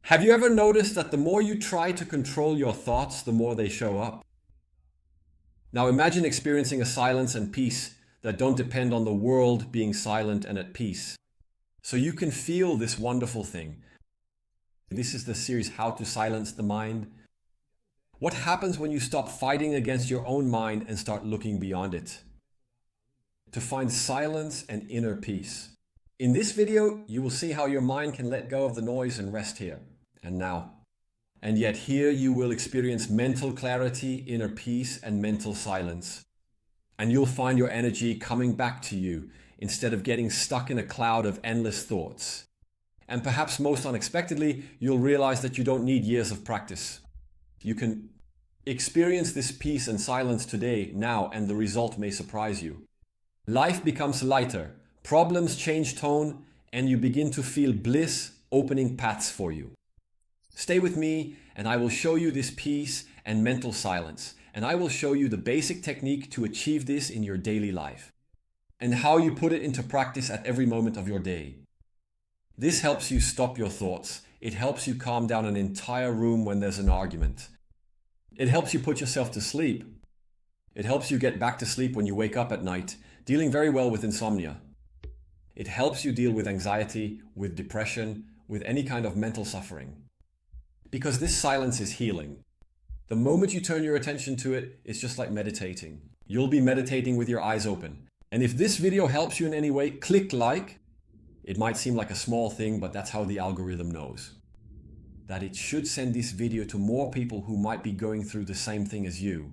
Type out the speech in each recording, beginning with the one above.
Have you ever noticed that the more you try to control your thoughts, the more they show up? Now imagine experiencing a silence and peace that don't depend on the world being silent and at peace. So you can feel this wonderful thing. This is the series How to Silence the Mind. What happens when you stop fighting against your own mind and start looking beyond it? To find silence and inner peace. In this video, you will see how your mind can let go of the noise and rest here and now. And yet here you will experience mental clarity, inner peace, and mental silence. And you'll find your energy coming back to you instead of getting stuck in a cloud of endless thoughts. And perhaps most unexpectedly, you'll realize that you don't need years of practice. You can experience this peace and silence today, now, and the result may surprise you. Life becomes lighter, problems change tone, and you begin to feel bliss opening paths for you. Stay with me and I will show you this peace and mental silence, and I will show you the basic technique to achieve this in your daily life and how you put it into practice at every moment of your day. This helps you stop your thoughts. It helps you calm down an entire room when there's an argument. It helps you put yourself to sleep. It helps you get back to sleep when you wake up at night, dealing very well with insomnia. It helps you deal with anxiety, with depression, with any kind of mental suffering. Because this silence is healing. The moment you turn your attention to it, it's just like meditating. You'll be meditating with your eyes open. And if this video helps you in any way, click like. It might seem like a small thing, but that's how the algorithm knows. That it should send this video to more people who might be going through the same thing as you.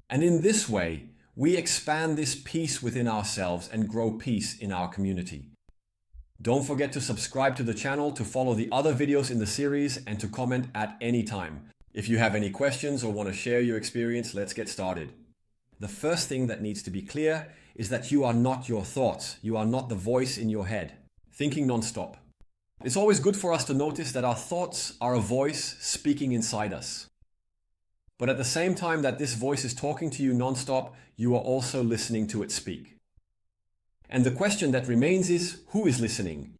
And in this way, we expand this peace within ourselves and grow peace in our community. Don't forget to subscribe to the channel, to follow the other videos in the series, and to comment at any time. If you have any questions or want to share your experience, let's get started. The first thing that needs to be clear is that you are not your thoughts. You are not the voice in your head, thinking non-stop. It's always good for us to notice that our thoughts are a voice speaking inside us. But at the same time that this voice is talking to you non-stop, you are also listening to it speak. And the question that remains is, who is listening?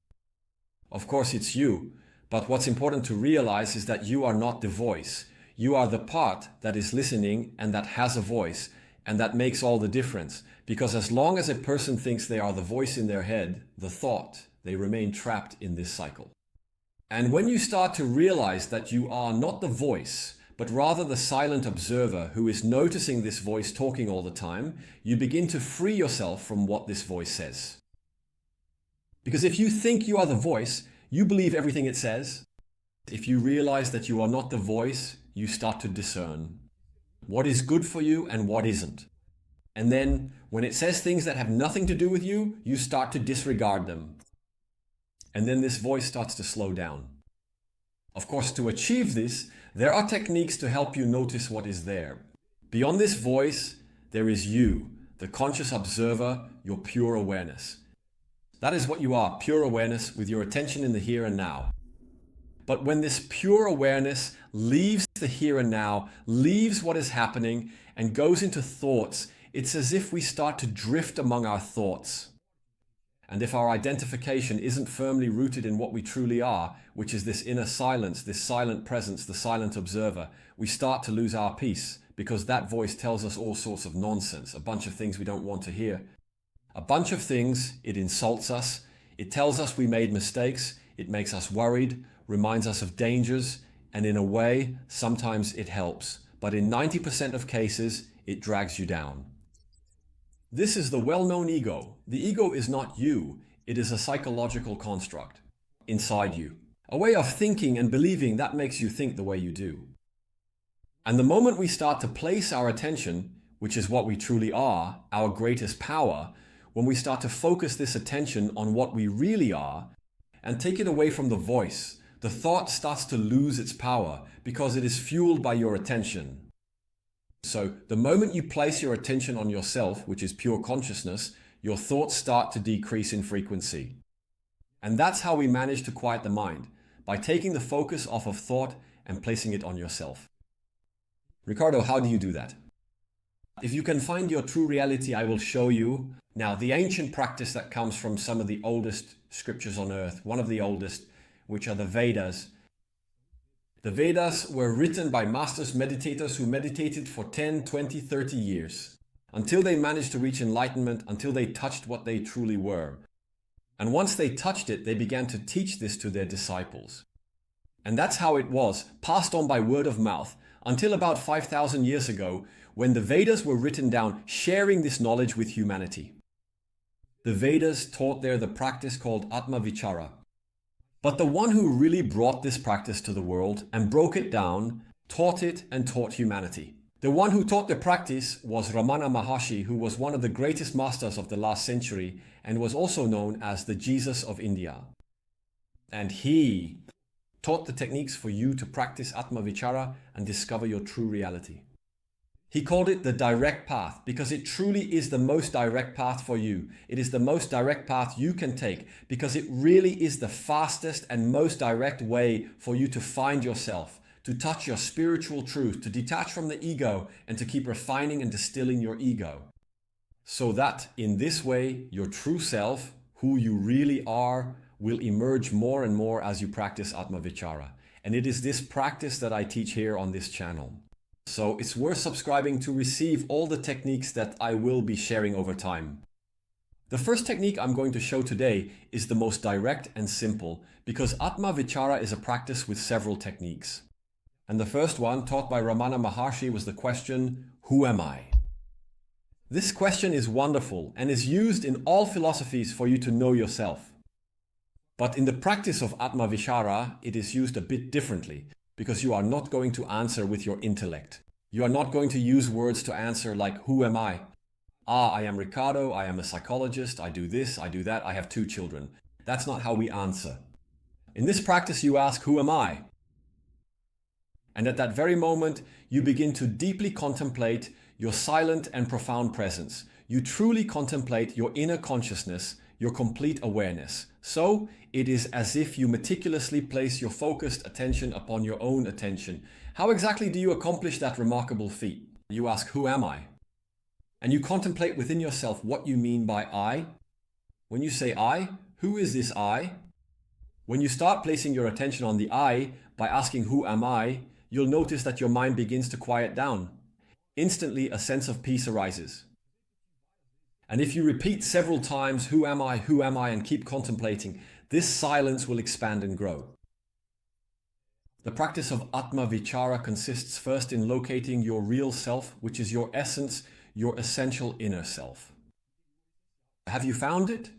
Of course, it's you. But what's important to realize is that you are not the voice. You are the part that is listening and that has a voice. And that makes all the difference. Because as long as a person thinks they are the voice in their head, the thought, they remain trapped in this cycle. And when you start to realize that you are not the voice, but rather the silent observer who is noticing this voice talking all the time, you begin to free yourself from what this voice says. Because if you think you are the voice, you believe everything it says. If you realize that you are not the voice, you start to discern what is good for you and what isn't. And then when it says things that have nothing to do with you, you start to disregard them. And then this voice starts to slow down. Of course, to achieve this, there are techniques to help you notice what is there. Beyond this voice, there is you, the conscious observer, your pure awareness. That is what you are, pure awareness with your attention in the here and now. But when this pure awareness leaves the here and now, leaves what is happening, and goes into thoughts, it's as if we start to drift among our thoughts. And if our identification isn't firmly rooted in what we truly are, which is this inner silence, this silent presence, the silent observer, we start to lose our peace because that voice tells us all sorts of nonsense, a bunch of things we don't want to hear. A bunch of things, it insults us, it tells us we made mistakes, it makes us worried, reminds us of dangers, and in a way, sometimes it helps. But in 90% of cases, it drags you down. This is the well-known ego. The ego is not you. It is a psychological construct inside you. A way of thinking and believing that makes you think the way you do. And the moment we start to place our attention, which is what we truly are, our greatest power, when we start to focus this attention on what we really are and take it away from the voice, the thought starts to lose its power because it is fueled by your attention. So the moment you place your attention on yourself, which is pure consciousness, your thoughts start to decrease in frequency. And that's how we manage to quiet the mind, by taking the focus off of thought and placing it on yourself. Ricardo, how do you do that? If you can find your true reality, I will show you. Now, the ancient practice that comes from some of the oldest scriptures on earth, one of the oldest, which are the Vedas, The Vedas were written by masters meditators who meditated for 10, 20, 30 years, until they managed to reach enlightenment, until they touched what they truly were. And once they touched it, they began to teach this to their disciples. And that's how it was, passed on by word of mouth, until about 5,000 years ago, when the Vedas were written down, sharing this knowledge with humanity. The Vedas taught there the practice called Atma Vichara. But the one who really brought this practice to the world and broke it down, taught it and taught humanity. The one who taught the practice was Ramana Maharshi, who was one of the greatest masters of the last century and was also known as the Jesus of India. And he taught the techniques for you to practice Atma Vichara and discover your true reality. He called it the direct path because it truly is the most direct path for you. It is the most direct path you can take because it really is the fastest and most direct way for you to find yourself, to touch your spiritual truth, to detach from the ego and to keep refining and distilling your ego. So that in this way, your true self, who you really are, will emerge more and more as you practice Atma Vichara. And it is this practice that I teach here on this channel. So it's worth subscribing to receive all the techniques that I will be sharing over time. The first technique I'm going to show today is the most direct and simple because Atma Vichara is a practice with several techniques. And the first one, taught by Ramana Maharshi, was the question, who am I? This question is wonderful and is used in all philosophies for you to know yourself. But in the practice of Atma Vichara, it is used a bit differently because you are not going to answer with your intellect. You are not going to use words to answer like, who am I? I am Ricardo, I am a psychologist, I do this, I do that, I have 2 children. That's not how we answer. In this practice, you ask, who am I? And at that very moment, you begin to deeply contemplate your silent and profound presence. You truly contemplate your inner consciousness, your complete awareness. So it is as if you meticulously place your focused attention upon your own attention. How exactly do you accomplish that remarkable feat? You ask, who am I? And you contemplate within yourself what you mean by I. When you say I, who is this I? When you start placing your attention on the I by asking, who am I? You'll notice that your mind begins to quiet down. Instantly, a sense of peace arises. And if you repeat several times, who am I, and keep contemplating, this silence will expand and grow. The practice of Atma Vichara consists first in locating your real self, which is your essence, your essential inner self. Have you found it?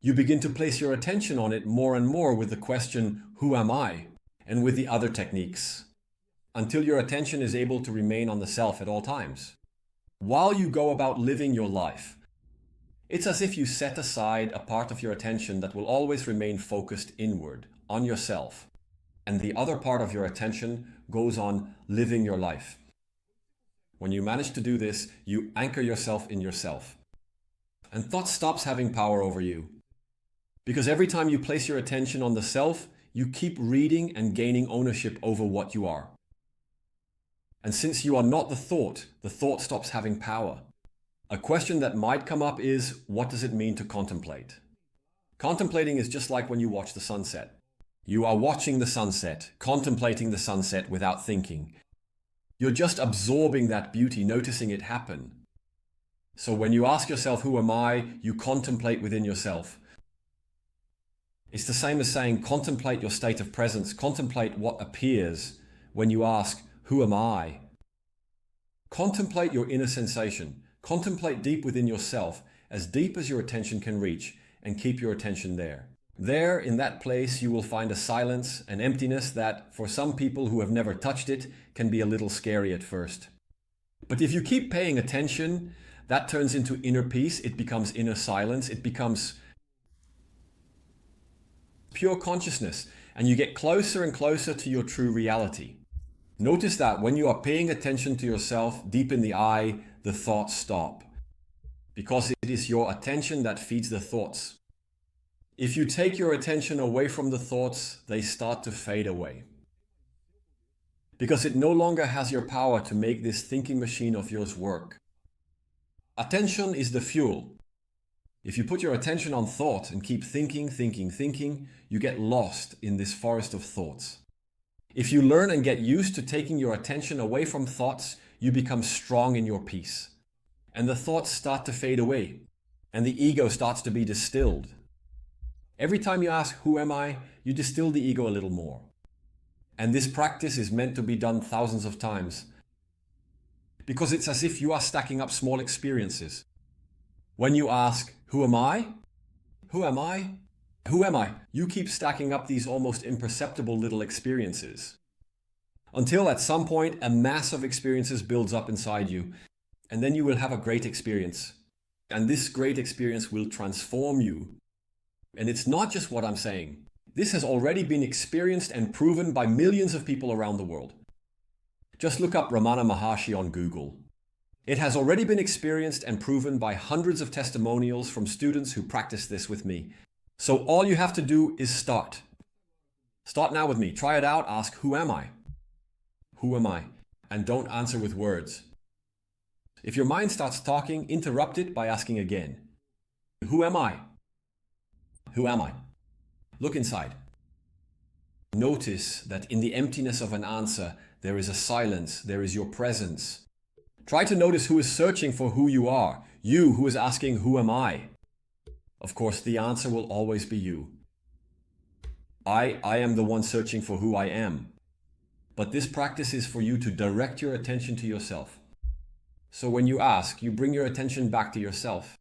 You begin to place your attention on it more and more with the question, who am I? And with the other techniques, until your attention is able to remain on the self at all times. While you go about living your life, it's as if you set aside a part of your attention that will always remain focused inward, on yourself. And the other part of your attention goes on living your life. When you manage to do this, you anchor yourself in yourself. And thought stops having power over you. Because every time you place your attention on the self, you keep reading and gaining ownership over what you are. And since you are not the thought stops having power. A question that might come up is, what does it mean to contemplate? Contemplating is just like when you watch the sunset. You are watching the sunset, contemplating the sunset without thinking. You're just absorbing that beauty, noticing it happen. So when you ask yourself, who am I? You contemplate within yourself. It's the same as saying, contemplate your state of presence, contemplate what appears when you ask, who am I? Contemplate your inner sensation. Contemplate deep within yourself, as deep as your attention can reach, and keep your attention there. There, in that place, you will find a silence, an emptiness that, for some people who have never touched it, can be a little scary at first. But if you keep paying attention, that turns into inner peace, it becomes inner silence, it becomes pure consciousness, and you get closer and closer to your true reality. Notice that when you are paying attention to yourself deep in the I, the thoughts stop. Because it is your attention that feeds the thoughts. If you take your attention away from the thoughts, they start to fade away. Because it no longer has your power to make this thinking machine of yours work. Attention is the fuel. If you put your attention on thought and keep thinking, you get lost in this forest of thoughts. If you learn and get used to taking your attention away from thoughts, you become strong in your peace. And the thoughts start to fade away, and the ego starts to be distilled. Every time you ask, who am I? You distill the ego a little more. And this practice is meant to be done thousands of times, because it's as if you are stacking up small experiences. When you ask, who am I? Who am I? Who am I? You keep stacking up these almost imperceptible little experiences, until at some point a mass of experiences builds up inside you, and then you will have a great experience. And this great experience will transform you. And it's not just what I'm saying. This has already been experienced and proven by millions of people around the world. Just look up Ramana Maharshi on Google. It has already been experienced and proven by hundreds of testimonials from students who practice this with me. So all you have to do is start. Start now with me. Try it out. Ask, who am I? Who am I? And don't answer with words. If your mind starts talking, interrupt it by asking again. Who am I? Who am I? Look inside. Notice that in the emptiness of an answer, there is a silence, there is your presence. Try to notice who is searching for who you are. You who is asking, who am I? Of course, the answer will always be you. I am the one searching for who I am. But this practice is for you to direct your attention to yourself. So when you ask, you bring your attention back to yourself.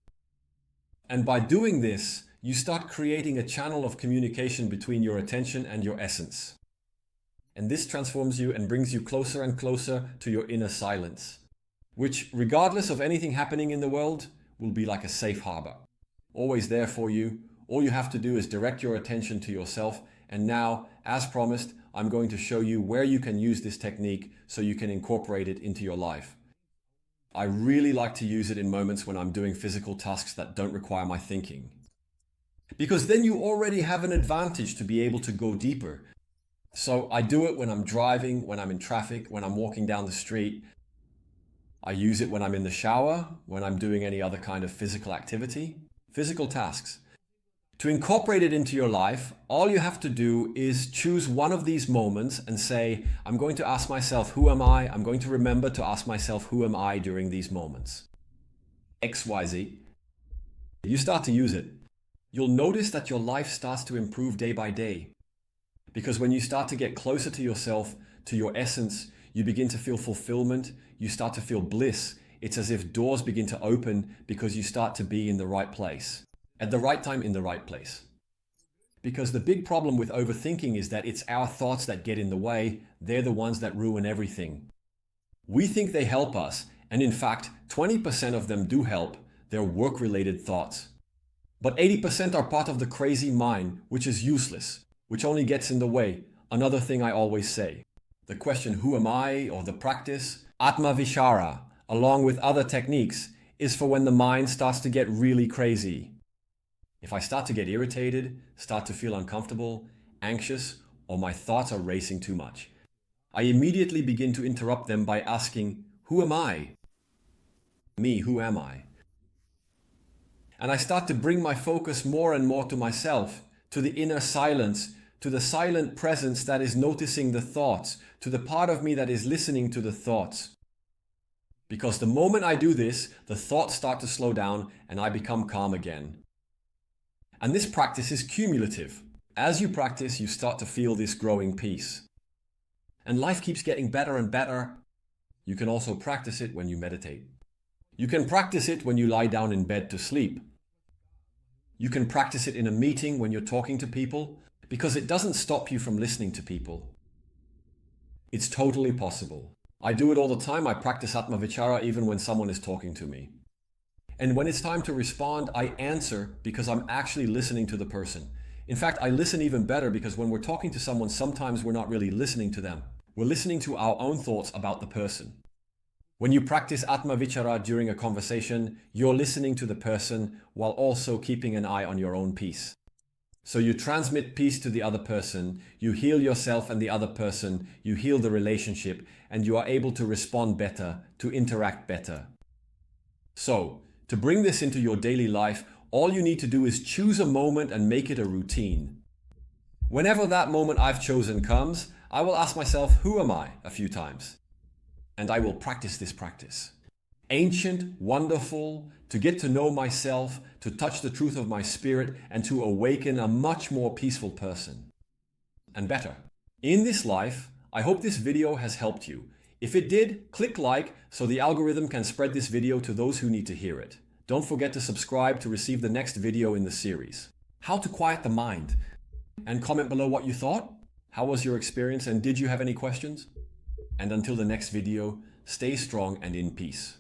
And by doing this, you start creating a channel of communication between your attention and your essence. And this transforms you and brings you closer and closer to your inner silence, which, regardless of anything happening in the world, will be like a safe harbor. Always there for you. All you have to do is direct your attention to yourself. And now, as promised, I'm going to show you where you can use this technique so you can incorporate it into your life. I really like to use it in moments when I'm doing physical tasks that don't require my thinking. Because then you already have an advantage to be able to go deeper. So I do it when I'm driving, when I'm in traffic, when I'm walking down the street. I use it when I'm in the shower, when I'm doing any other kind of physical activity, physical tasks. To incorporate it into your life, all you have to do is choose one of these moments and say, I'm going to ask myself, who am I? I'm going to remember to ask myself, who am I during these moments? XYZ. You start to use it. You'll notice that your life starts to improve day by day. Because when you start to get closer to yourself, to your essence, you begin to feel fulfillment, you start to feel bliss. It's as if doors begin to open because you start to be in the right place. At the right time, in the right place. Because the big problem with overthinking is that it's our thoughts that get in the way. They're the ones that ruin everything. We think they help us, and in fact, 20% of them do help. They're work-related thoughts. But 80% are part of the crazy mind, which is useless, which only gets in the way. Another thing I always say. The question, who am I, or the practice, Atma Vichara, along with other techniques, is for when the mind starts to get really crazy. If I start to get irritated, start to feel uncomfortable, anxious, or my thoughts are racing too much, I immediately begin to interrupt them by asking, who am I? Me, who am I? And I start to bring my focus more and more to myself, to the inner silence, to the silent presence that is noticing the thoughts, to the part of me that is listening to the thoughts. Because the moment I do this, the thoughts start to slow down and I become calm again. And this practice is cumulative. As you practice, you start to feel this growing peace. And life keeps getting better and better. You can also practice it when you meditate. You can practice it when you lie down in bed to sleep. You can practice it in a meeting when you're talking to people, because it doesn't stop you from listening to people. It's totally possible. I do it all the time. I practice Atma Vichara even when someone is talking to me. And when it's time to respond, I answer because I'm actually listening to the person. In fact, I listen even better because when we're talking to someone, sometimes we're not really listening to them. We're listening to our own thoughts about the person. When you practice Atma Vichara during a conversation, you're listening to the person while also keeping an eye on your own peace. So you transmit peace to the other person, you heal yourself and the other person, you heal the relationship, and you are able to respond better, to interact better. So, to bring this into your daily life, all you need to do is choose a moment and make it a routine. Whenever that moment I've chosen comes, I will ask myself, who am I, a few times. And I will practice this practice. Ancient, wonderful, to get to know myself, to touch the truth of my spirit, and to awaken a much more peaceful person. And better. In this life, I hope this video has helped you. If it did, click like so the algorithm can spread this video to those who need to hear it. Don't forget to subscribe to receive the next video in the series. How to quiet the mind. And comment below what you thought. How was your experience and did you have any questions? And until the next video, stay strong and in peace.